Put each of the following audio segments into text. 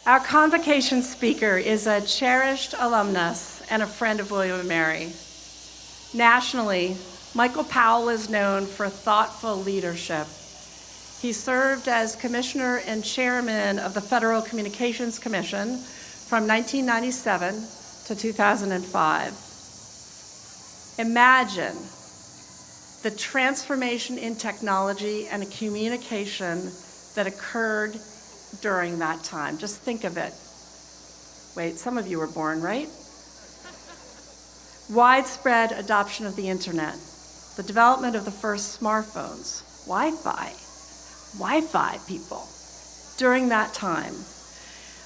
Our convocation speaker is a cherished alumnus and a friend of William & Mary. Nationally, Michael Powell is known for thoughtful leadership. He served as commissioner and chairman of the Federal Communications Commission from 1997 to 2005. Imagine the transformation in technology and communication that occurred during that time. Just think of it. Wait, some of you were born, right? Widespread adoption of the internet, the development of the first smartphones, Wi-Fi people, during that time.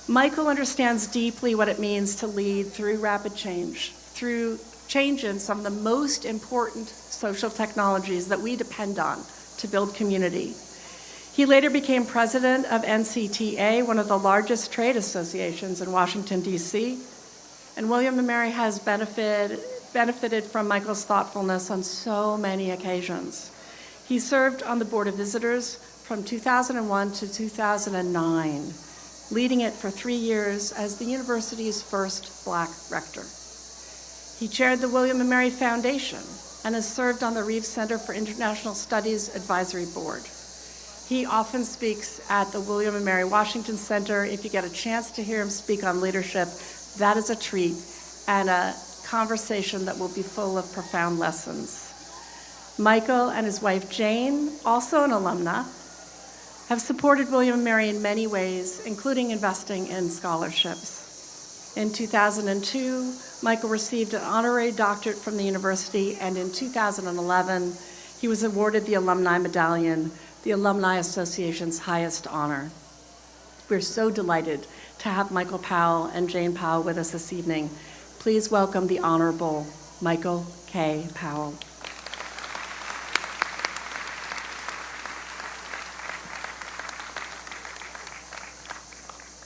Michael understands deeply what it means to lead through rapid change, through change in some of the most important social technologies that we depend on to build community. He later became president of NCTA, one of the largest trade associations in Washington, D.C., and William & Mary has benefited from Michael's thoughtfulness on so many occasions. He served on the Board of Visitors from 2001 to 2009, leading it for 3 years as the university's first Black rector. He chaired the William & Mary Foundation and has served on the Reeves Center for International Studies Advisory Board. He often speaks at the William & Mary Washington Center. If you get a chance to hear him speak on leadership, that is a treat and a conversation that will be full of profound lessons. Michael and his wife Jane, also an alumna, have supported William & Mary in many ways, including investing in scholarships. In 2002, Michael received an honorary doctorate from the university, and in 2011, he was awarded the Alumni Medallion, the Alumni Association's highest honor. We're so delighted to have Michael Powell and Jane Powell with us this evening. Please welcome the Honorable Michael K. Powell.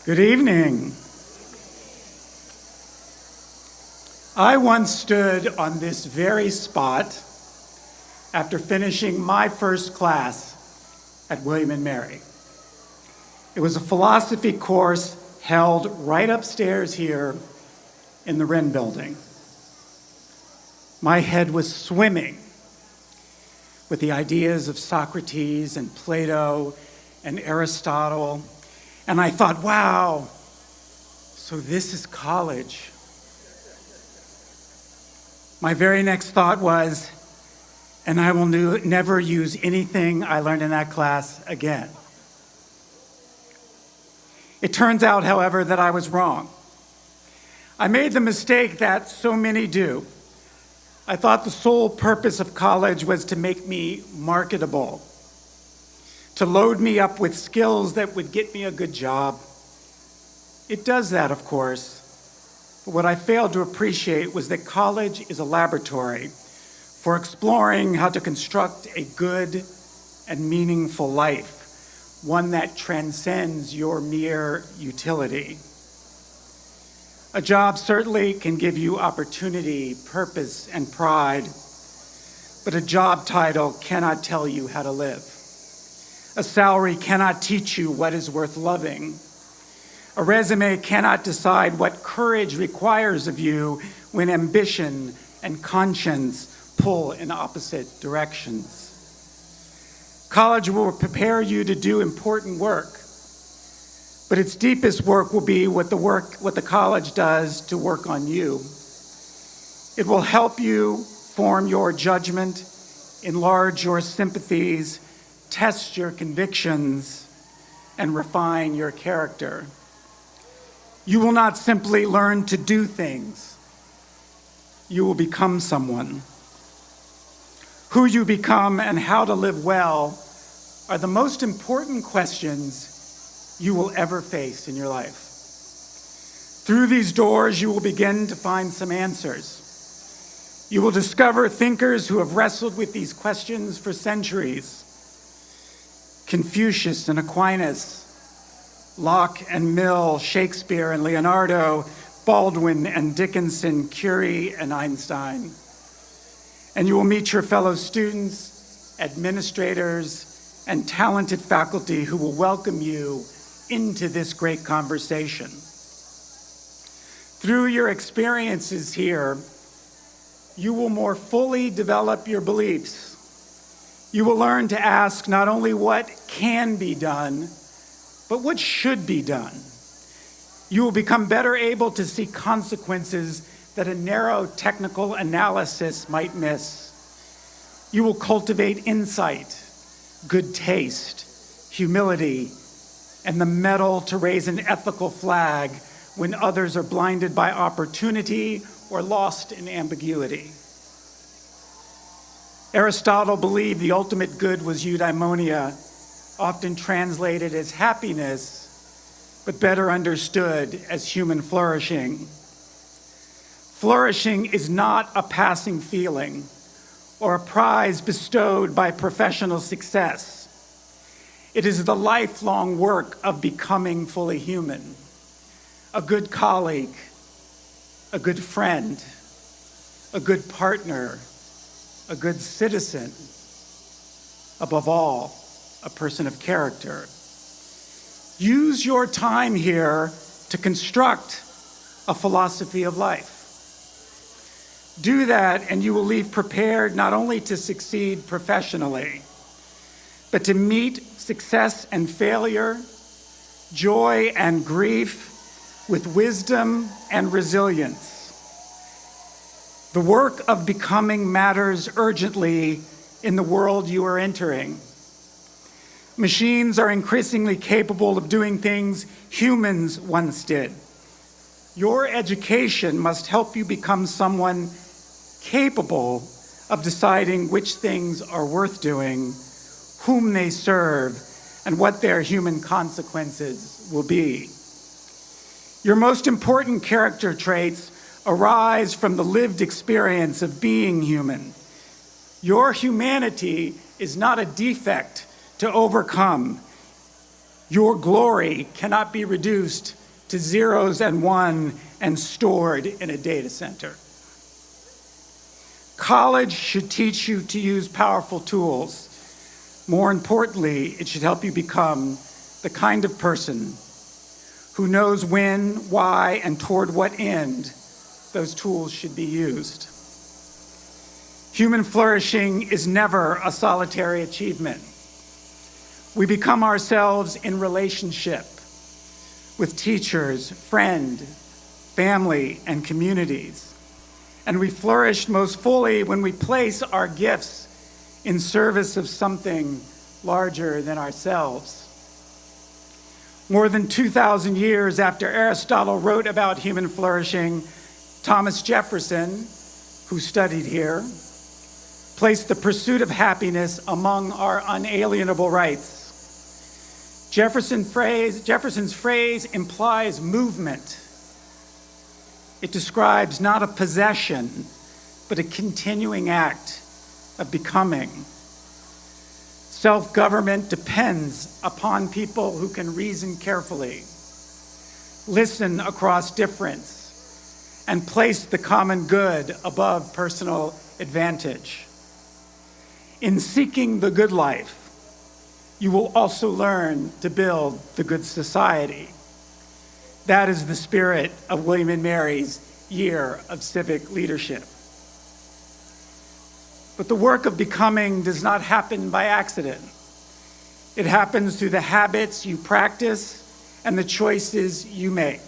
Good evening. I once stood on this very spot after finishing my first class at William & Mary. It was a philosophy course held right upstairs here in the Wren Building. My head was swimming with the ideas of Socrates and Plato and Aristotle, and I thought, wow, so this is college. My very next thought was, and I will never use anything I learned in that class again. It turns out, however, that I was wrong. I made the mistake that so many do. I thought the sole purpose of college was to make me marketable, to load me up with skills that would get me a good job. It does that, of course. But what I failed to appreciate was that college is a laboratory for exploring how to construct a good and meaningful life, one that transcends your mere utility. A job certainly can give you opportunity, purpose, and pride, but a job title cannot tell you how to live. A salary cannot teach you what is worth loving. A resume cannot decide what courage requires of you when ambition and conscience pull in opposite directions. College will prepare you to do important work, but its deepest work will be what the college does to work on you. It will help you form your judgment, enlarge your sympathies, test your convictions, and refine your character. You will not simply learn to do things. You will become someone. Who you become and how to live well are the most important questions you will ever face in your life. Through these doors, you will begin to find some answers. You will discover thinkers who have wrestled with these questions for centuries. Confucius and Aquinas, Locke and Mill, Shakespeare and Leonardo, Baldwin and Dickinson, Curie and Einstein. And you will meet your fellow students, administrators, and talented faculty who will welcome you into this great conversation. Through your experiences here, you will more fully develop your beliefs. You will learn to ask not only what can be done, but what should be done. You will become better able to see consequences that a narrow technical analysis might miss. You will cultivate insight, good taste, humility, and the mettle to raise an ethical flag when others are blinded by opportunity or lost in ambiguity. Aristotle believed the ultimate good was eudaimonia, often translated as happiness, but better understood as human flourishing. Flourishing is not a passing feeling or a prize bestowed by professional success. It is the lifelong work of becoming fully human, a good colleague, a good friend, a good partner, a good citizen, above all, a person of character. Use your time here to construct a philosophy of life. Do that, and you will leave prepared not only to succeed professionally, but to meet success and failure, joy and grief with wisdom and resilience. The work of becoming matters urgently in the world you are entering. Machines are increasingly capable of doing things humans once did. Your education must help you become someone capable of deciding which things are worth doing, whom they serve, and what their human consequences will be. Your most important character traits arise from the lived experience of being human. Your humanity is not a defect to overcome. Your glory cannot be reduced to zeros and one and stored in a data center. College should teach you to use powerful tools. More importantly, it should help you become the kind of person who knows when, why, and toward what end those tools should be used. Human flourishing is never a solitary achievement. We become ourselves in relationship with teachers, friend, family, and communities. And we flourish most fully when we place our gifts in service of something larger than ourselves. More than 2,000 years after Aristotle wrote about human flourishing, Thomas Jefferson, who studied here, placed the pursuit of happiness among our unalienable rights. Jefferson's phrase implies movement. It describes not a possession, but a continuing act of becoming. Self-government depends upon people who can reason carefully, listen across difference, and place the common good above personal advantage. In seeking the good life, you will also learn to build the good society. That is the spirit of William and Mary's Year of Civic Leadership. But the work of becoming does not happen by accident. It happens through the habits you practice and the choices you make.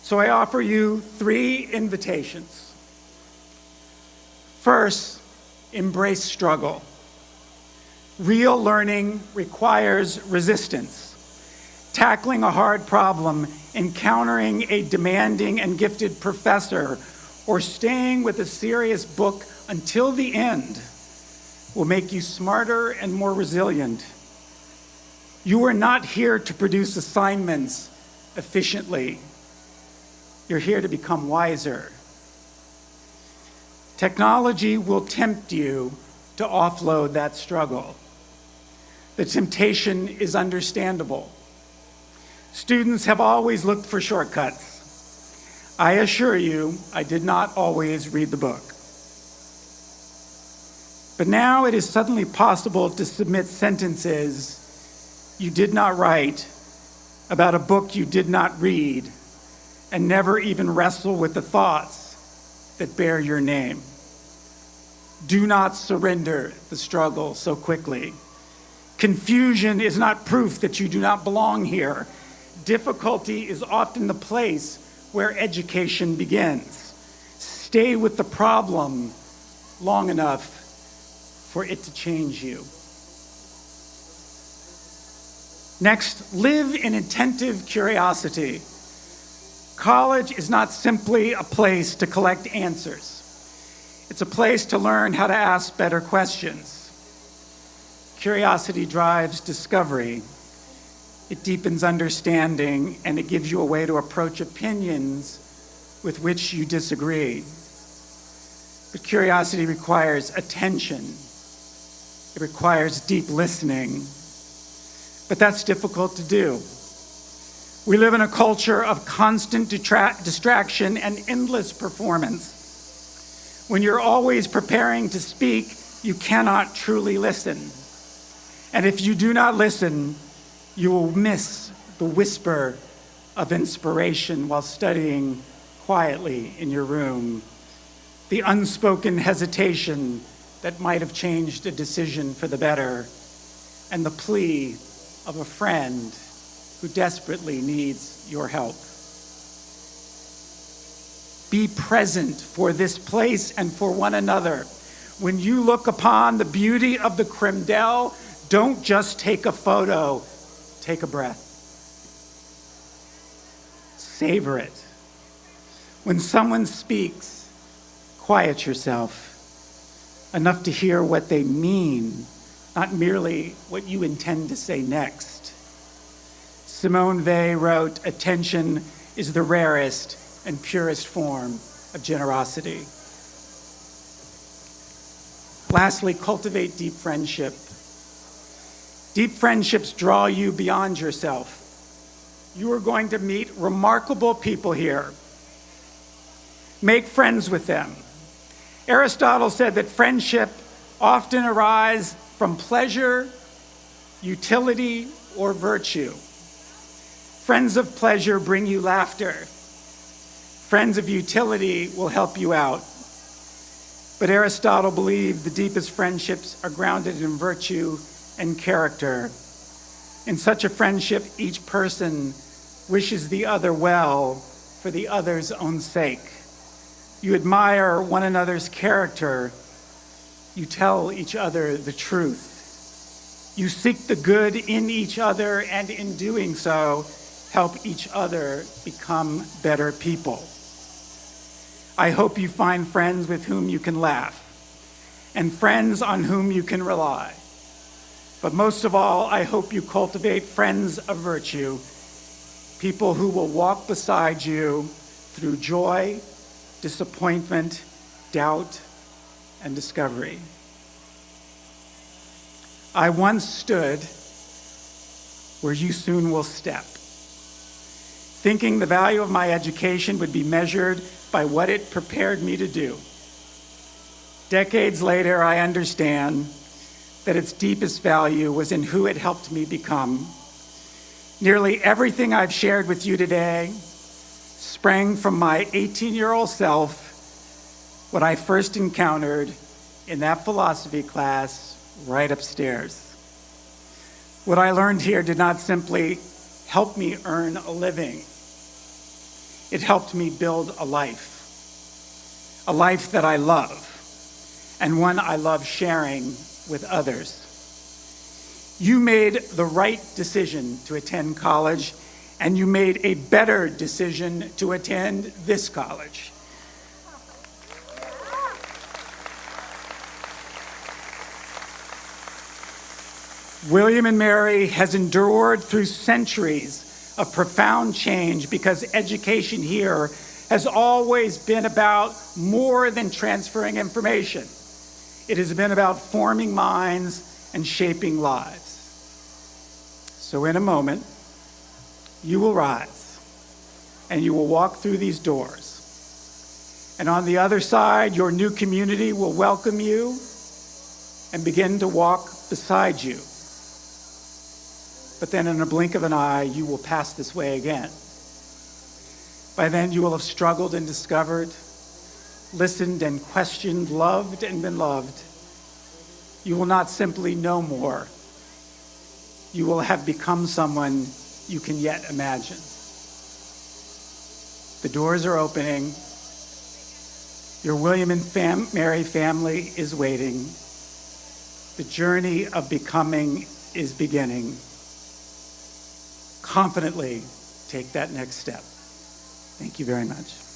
So I offer you 3 invitations. First, embrace struggle. Real learning requires resistance. Tackling a hard problem, encountering a demanding and gifted professor, or staying with a serious book until the end will make you smarter and more resilient. You are not here to produce assignments efficiently. You're here to become wiser. Technology will tempt you to offload that struggle. The temptation is understandable. Students have always looked for shortcuts. I assure you, I did not always read the book. But now it is suddenly possible to submit sentences you did not write about a book you did not read, and never even wrestle with the thoughts that bear your name. Do not surrender the struggle so quickly. Confusion is not proof that you do not belong here. Difficulty is often the place where education begins. Stay with the problem long enough for it to change you. Next, live in attentive curiosity. College is not simply a place to collect answers. It's a place to learn how to ask better questions. Curiosity drives discovery. It deepens understanding, and it gives you a way to approach opinions with which you disagree. But curiosity requires attention. It requires deep listening. But that's difficult to do. We live in a culture of constant distraction and endless performance. When you're always preparing to speak, you cannot truly listen. And if you do not listen, you will miss the whisper of inspiration while studying quietly in your room, the unspoken hesitation that might have changed a decision for the better, and the plea of a friend who desperately needs your help. Be present for this place and for one another. When you look upon the beauty of the Kremdel, don't just take a photo, take a breath. Savor it. When someone speaks, quiet yourself enough to hear what they mean, not merely what you intend to say next. Simone Weil wrote, "Attention is the rarest and purest form of generosity." Lastly, cultivate deep friendship. Deep friendships draw you beyond yourself. You are going to meet remarkable people here. Make friends with them. Aristotle said that friendship often arises from pleasure, utility, or virtue. Friends of pleasure bring you laughter. Friends of utility will help you out. But Aristotle believed the deepest friendships are grounded in virtue and character. In such a friendship, each person wishes the other well for the other's own sake. You admire one another's character. You tell each other the truth. You seek the good in each other, and in doing so, help each other become better people. I hope you find friends with whom you can laugh, and friends on whom you can rely. But most of all, I hope you cultivate friends of virtue, people who will walk beside you through joy, disappointment, doubt, and discovery. I once stood where you soon will step, thinking the value of my education would be measured by what it prepared me to do. Decades later, I understand that its deepest value was in who it helped me become. Nearly everything I've shared with you today sprang from my 18-year-old self when I first encountered in that philosophy class right upstairs. What I learned here did not simply help me earn a living. It helped me build a life that I love, and one I love sharing with others. You made the right decision to attend college, and you made a better decision to attend this college. William and Mary has endured through centuries of profound change because education here has always been about more than transferring information. It has been about forming minds and shaping lives. So in a moment, you will rise and you will walk through these doors. And on the other side, your new community will welcome you and begin to walk beside you. but then in a blink of an eye, you will pass this way again. By then, you will have struggled and discovered, listened and questioned, loved and been loved. You will not simply know more. You will have become someone you can yet imagine. The doors are opening. Your William and Mary family is waiting. The journey of becoming is beginning. Confidently take that next step. Thank you very much.